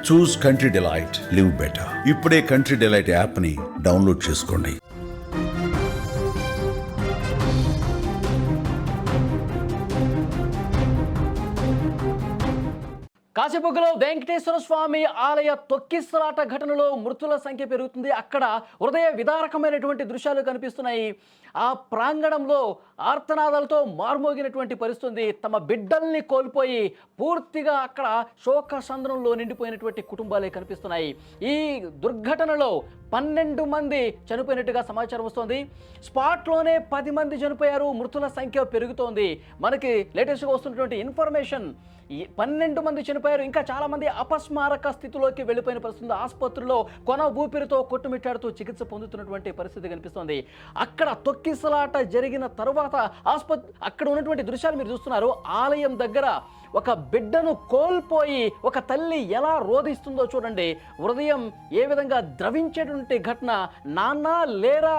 చూస్ country delight, live better. ఇప్పుడే country delight app ని download చేసుకోండి. కాశీబుగ్గలో వెంకటేశ్వర స్వామి ఆలయ తొక్కిసలాట ఘటనలో మృతుల సంఖ్య పెరుగుతుంది. అక్కడ హృదయ విదారకమైనటువంటి దృశ్యాలు కనిపిస్తున్నాయి. ఆ ప్రాంగణంలో ఆర్తనాదాలతో మార్మోగినటువంటి పరిస్థితి. తమ బిడ్డల్ని కోల్పోయి పూర్తిగా అక్కడ శోక సంద్రంలో నిండిపోయినటువంటి కుటుంబాలే కనిపిస్తున్నాయి. ఈ దుర్ఘటనలో 12 మంది చనిపోయినట్టుగా సమాచారం వస్తోంది. స్పాట్లోనే 10 మంది చనిపోయారు. మృతుల సంఖ్య పెరుగుతోంది. మనకి లేటెస్ట్గా వస్తున్నటువంటి ఇన్ఫర్మేషన్ 12 మంది చనిపోయారు. ఇంకా చాలా మంది అపస్మారక స్థితిలోకి వెళ్ళిపోయిన పరిస్థితి. ఆసుపత్రిలో కొన ఊపిరితో కొట్టుమిట్టాడుతూ చికిత్స పొందుతున్నటువంటి పరిస్థితి కనిపిస్తోంది. అక్కడ తొక్కిసలాట జరిగిన తరువాత అక్కడ ఉన్నటువంటి దృశ్యాలు మీరు చూస్తున్నారు. ఆలయం దగ్గర ఒక బిడ్డను కోల్పోయి ఒక తల్లి ఎలా రోధిస్తుందో చూడండి. హృదయం ఏ విధంగా ద్రవించేటువంటి ఘటన. నాన్న లేరా,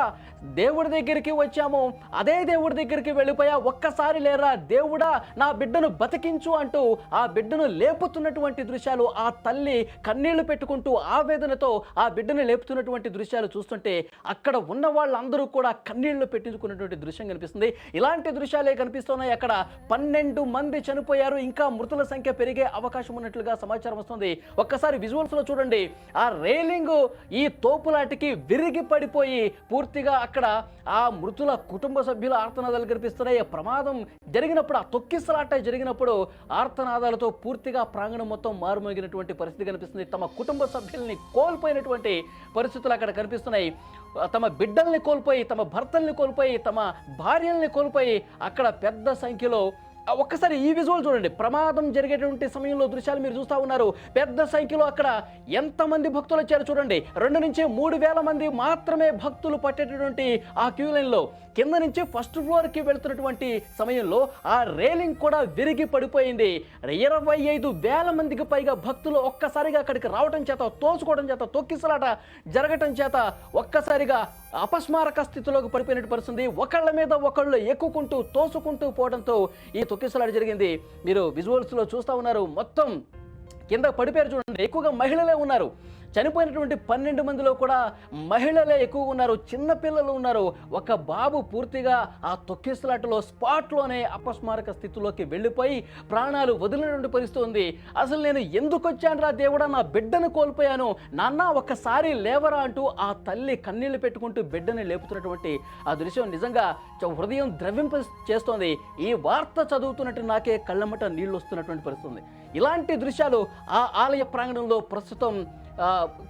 దేవుడి దగ్గరికి వచ్చాము, అదే దేవుడి దగ్గరికి వెళ్ళిపోయా, ఒక్కసారి లేరా దేవుడా నా బిడ్డను బతికించు అంటూ ఆ బిడ్డను లేపుతున్నటువంటి దృశ్యాలు. ఆ తల్లి కన్నీళ్లు పెట్టుకుంటూ ఆవేదనతో ఆ బిడ్డను లేపుతున్నటువంటి దృశ్యాలు చూస్తుంటే అక్కడ ఉన్న వాళ్ళందరూ కూడా కన్నీళ్లు పెట్టించుకున్నటువంటి దృశ్యం కనిపిస్తుంది. ఇలాంటి దృశ్యాలే కనిపిస్తున్నాయి. అక్కడ 12 మంది చనిపోయారు. ఇంకా మృతుల సంఖ్య పెరిగే అవకాశం ఉన్నట్లుగా సమాచారం వస్తుంది. ఒక్కసారి విజువల్స్ లో చూడండి. ఆ రైలింగ్ ఈ తోపులాటికి విరిగి పడిపోయి పూర్తిగా అక్కడ ఆ మృతుల కుటుంబ సభ్యుల ఆర్తనాదాలు కనిపిస్తున్నాయి. ప్రమాదం జరిగినప్పుడు, ఆ తొక్కిసలాట జరిగినప్పుడు ఆర్తనాదాలతో పూర్తిగా ప్రాంగణం మొత్తం మారుమోగినటువంటి పరిస్థితి కనిపిస్తుంది. తమ కుటుంబ సభ్యుల్ని కోల్పోయినటువంటి పరిస్థితులు అక్కడ కనిపిస్తున్నాయి. తమ బిడ్డల్ని కోల్పోయి, తమ భర్తల్ని కోల్పోయి, తమ భార్యల్ని కోల్పోయి అక్కడ పెద్ద సంఖ్యలో ఒక్కసారి ఈ విజువల్ చూడండి. ప్రమాదం జరిగేటువంటి సమయంలో దృశ్యాలు మీరు చూస్తూ ఉన్నారు. పెద్ద సంఖ్యలో అక్కడ ఎంతమంది భక్తులు వచ్చారు చూడండి. 2 నుంచి 3 వేల మంది మాత్రమే భక్తులు పట్టేటటువంటి ఆ క్యూ లైన్లో కింద నుంచి ఫస్ట్ ఫ్లోర్కి వెళుతున్నటువంటి సమయంలో ఆ రైలింగ్ కూడా విరిగి పడిపోయింది. 25,000 మందికి పైగా భక్తులు ఒక్కసారిగా అక్కడికి రావటం చేత, తోసుకోవడం చేత, తొక్కిసలాట జరగటం చేత ఒక్కసారిగా అపస్మారక స్థితిలోకి పడిపోయినట్టు పరిస్థితి. ఒకళ్ళ మీద ఒకళ్ళు ఎక్కుకుంటూ తోసుకుంటూ పోవడంతో ఈ తొక్కిసలాట జరిగింది. మీరు విజువల్స్లో చూస్తూ ఉన్నారు. మొత్తం కింద పడిపోయారు చూడండి. ఎక్కువగా మహిళలే ఉన్నారు. చనిపోయినటువంటి 12 మందిలో కూడా మహిళలే ఎక్కువ ఉన్నారు, చిన్నపిల్లలు ఉన్నారు. ఒక బాబు పూర్తిగా ఆ తొక్కిసలాటలో స్పాట్లోనే అపస్మారక స్థితిలోకి వెళ్ళిపోయి ప్రాణాలు వదిలినటువంటి పరిస్థితి ఉంది. అసలు నేను ఎందుకు వచ్చాను రా దేవుడా, నా బిడ్డను కోల్పోయాను, నాన్న ఒక్కసారి లేవరా అంటూ ఆ తల్లి కన్నీళ్లు పెట్టుకుంటూ బిడ్డని లేపుతున్నటువంటి ఆ దృశ్యం నిజంగా హృదయం ద్రవింప చేస్తోంది. ఈ వార్త చదువుతున్నట్టు నాకే కళ్ళమ్మట నీళ్లు వస్తున్నటువంటి పరిస్థితి ఉంది. ఇలాంటి దృశ్యాలు ఆ ఆలయ ప్రాంగణంలో ప్రస్తుతం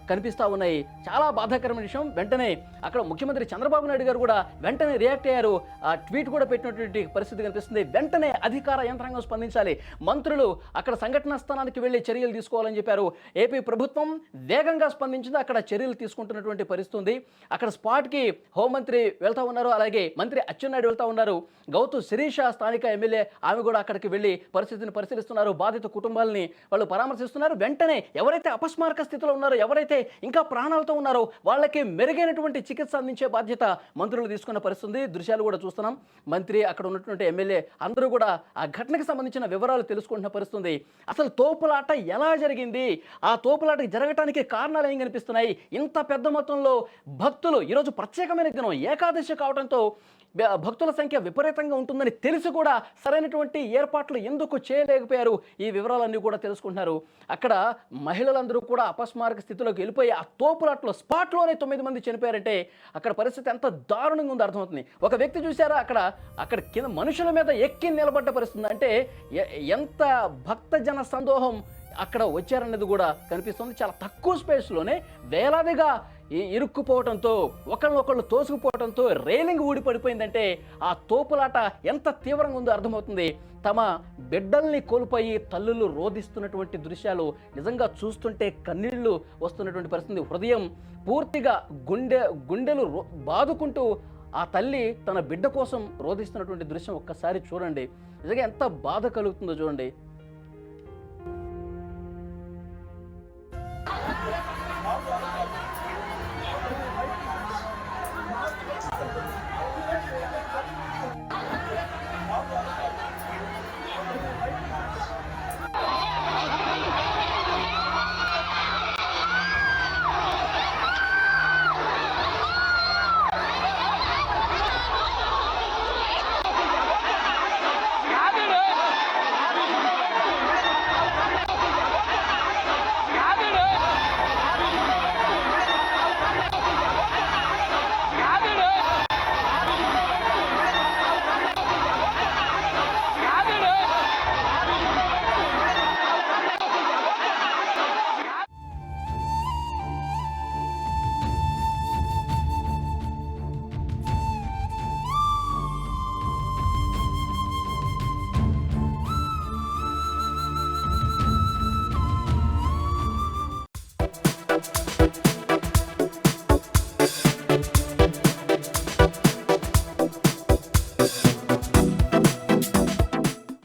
కనిపిస్తూ ఉన్నాయి. చాలా బాధాకరమైన విషయం. వెంటనే అక్కడ ముఖ్యమంత్రి చంద్రబాబు నాయుడు గారు కూడా వెంటనే రియాక్ట్ అయ్యారు. ఆ ట్వీట్ కూడా పెట్టినటువంటి పరిస్థితి కనిపిస్తుంది. వెంటనే అధికార యంత్రాంగం స్పందించాలి. మంత్రులు అక్కడ సంఘటనా స్థానానికి వెళ్ళి చర్యలు తీసుకోవాలని చెప్పారు. ఏపీ ప్రభుత్వం వేగంగా స్పందించింది. అక్కడ చర్యలు తీసుకుంటున్నటువంటి పరిస్థితి ఉంది. అక్కడ స్పాట్కి హోంమంత్రి వెళ్తూ ఉన్నారు, అలాగే మంత్రి అచ్చెన్నాయుడు వెళ్తూ ఉన్నారు. గౌతు శిరీష స్థానిక ఎమ్మెల్యే ఆమె కూడా అక్కడికి వెళ్ళి పరిస్థితిని పరిశీలిస్తున్నారు. బాధిత కుటుంబాలని వాళ్ళు పరామర్శిస్తున్నారు. వెంటనే ఎవరైతే అపస్మారక స్థితిలో ఉన్నారో, ఎవరైతే ఇంకా ప్రాణాలతో ఉన్నారో వాళ్ళకి మెరుగైనటువంటి చికిత్స అందించే బాధ్యత మంత్రులు తీసుకున్న పరిస్థితి. దృశ్యాలు కూడా చూస్తున్నాం. మంత్రి, అక్కడ ఉన్నటువంటి ఎమ్మెల్యే అందరూ కూడా ఆ ఘటనకు సంబంధించిన వివరాలు తెలుసుకుంటున్న పరిస్థితి. అసలు తోపులాట ఎలా జరిగింది, ఆ తోపులాట జరగటానికి కారణాలు ఏం కనిపిస్తున్నాయి, ఇంత పెద్ద మొత్తంలో భక్తులు, ఈరోజు ప్రత్యేకమైన దినం ఏకాదశి కావడంతో భక్తుల సంఖ్య విపరీతంగా ఉంటుందని తెలిసి కూడా సరైనటువంటి ఏర్పాట్లు ఎందుకు చేయలేకపోయారు, ఈ వివరాలన్నీ కూడా తెలుసుకుంటున్నారు. అక్కడ మహిళలందరూ కూడా అపస్మారక స్థితిలోకి వెళ్ళిపోయి ఆ తోపులాట్లో స్పాట్లోనే 9 మంది చనిపోయారంటే అక్కడ పరిస్థితి ఎంత దారుణంగా ఉందో అర్థమవుతుంది. ఒక వ్యక్తి చూసారా, అక్కడ కింద మనుషుల మీద ఎక్కి నిలబడ్డ పరిస్థితి. అంటే ఎంత భక్తజన సందోహం అక్కడ వచ్చారన్నది కూడా కనిపిస్తుంది. చాలా తక్కువ స్పేస్లోనే వేలాదిగా ఇరుక్కుపోవడంతో, ఒకళ్ళనొకళ్ళు తోసుకుపోవడంతో రైలింగ్ ఊడి పడిపోయిందంటే ఆ తోపులాట ఎంత తీవ్రంగా ఉందో అర్థమవుతుంది. తమ బిడ్డల్ని కోల్పోయి తల్లులు రోధిస్తున్నటువంటి దృశ్యాలు నిజంగా చూస్తుంటే కన్నీళ్లు వస్తున్నటువంటి పరిస్థితి. హృదయం పూర్తిగా గుండెలు బాదుకుంటూ ఆ తల్లి తన బిడ్డ కోసం రోధిస్తున్నటువంటి దృశ్యం ఒక్కసారి చూడండి. నిజంగా ఎంత బాధ కలుగుతుందో చూడండి.